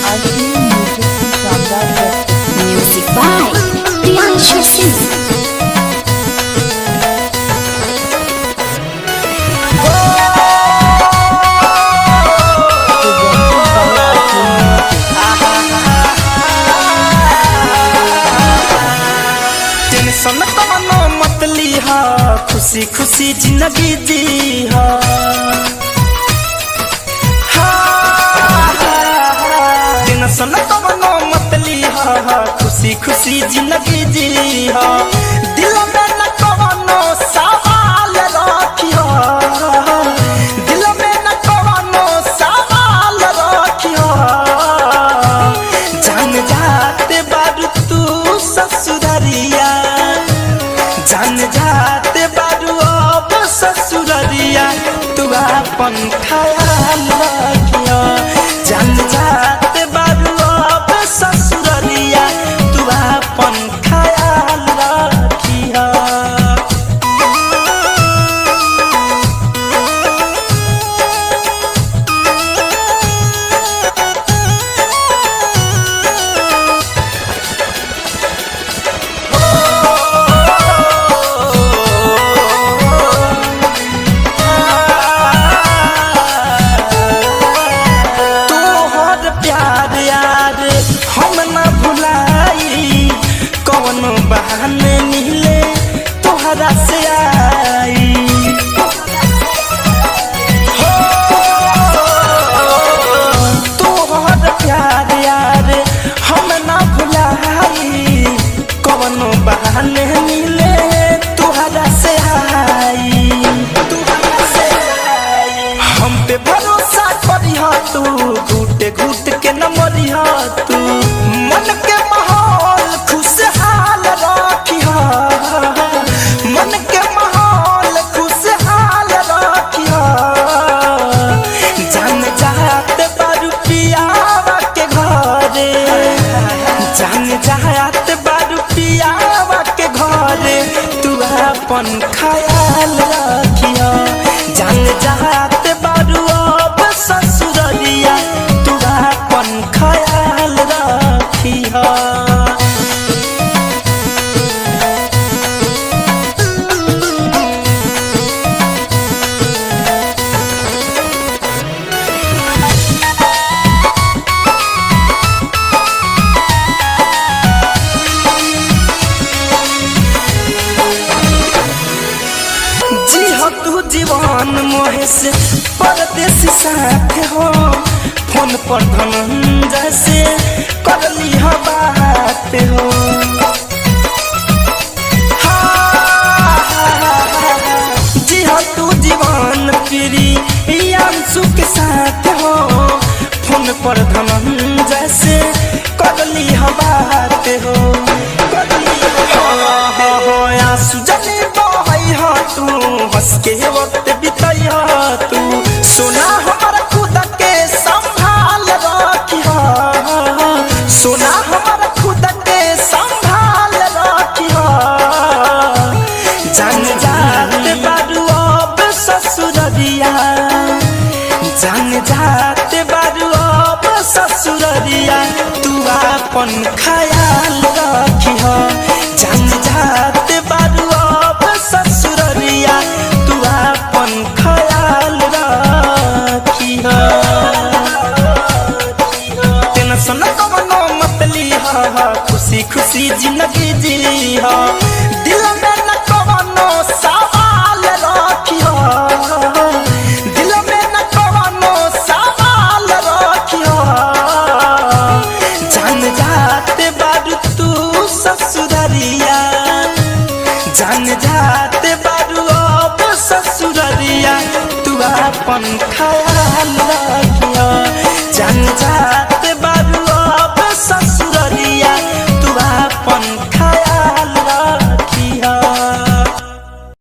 Ashwin music की शानदार प्रस्तुति। Music by Priyanshu Singh. Tension कवनो मत लीहा, खुशी खुशी जिंदगी जीहा। टेंशन कवनो मत लीहा, खुशी खुशी जिंदगी जीहा। दिल में न कवनो सवाल रखिया, दिल में न कवनो सवाल रखिया। जान जाते बारू तू ससुररिया, जान जाते बारू अब ससुररिया। तू अपन ख्याल रखिया, जान जाते बारू अब ससुररिया। तू अपन ख्याल रखिया। तोहर प्यार यार हम न भुलाई, कौनो बहाने मिले तोहरा से आई। हो तोहर प्यार यार हम न भुलाई, कौनो बहाने मिले तोहरा से आई। हम पे भरोसा करिहा तू, घूटे घूट के न मरिहा तू। मन के माहौल खुशहाल रखिहा, मन के माहौल खुशहाल रखिहा। जान जात बारू पियावा के घरे, जान जात बारू पियावा के घरे। तू अपन ख्याल रखिया, जान जात बारू अब ससुररिया। तू अपन ख्याल रखिया। जी हो तू जीवन महेश परदेसी साथ हो। फोन पर धनंजय से कर ली हो बात हो। जी हो तू जीवन प्रिय अंशु के साथ हो। फोन पर धनंजय से कर ली हो बात हो। आंसू जले बहई हो तू, हंस के वक्त बिताई हो तू। सोना हमारा खुद के संभाल रखिया, सोना हमारा खुद के संभाल रखिया। जान जात बारू अब ससुररिया, जान जात बारू अब ससुररिया। तू अपन ख्याल रखिया, जान जात बारू अब ससुररिया। तू अपन ख्याल रखिया। टेंशन कवनो मत लीहा, खुशी खुशी जिंदगी जीहा। दिल में न कवनो सवाल रखिया, दिल में न कवनो सवाल रखिया। जान जाते बारू तू ससुररिया, जान जाते बारू अब ससुररिया। तू अपन ख्याल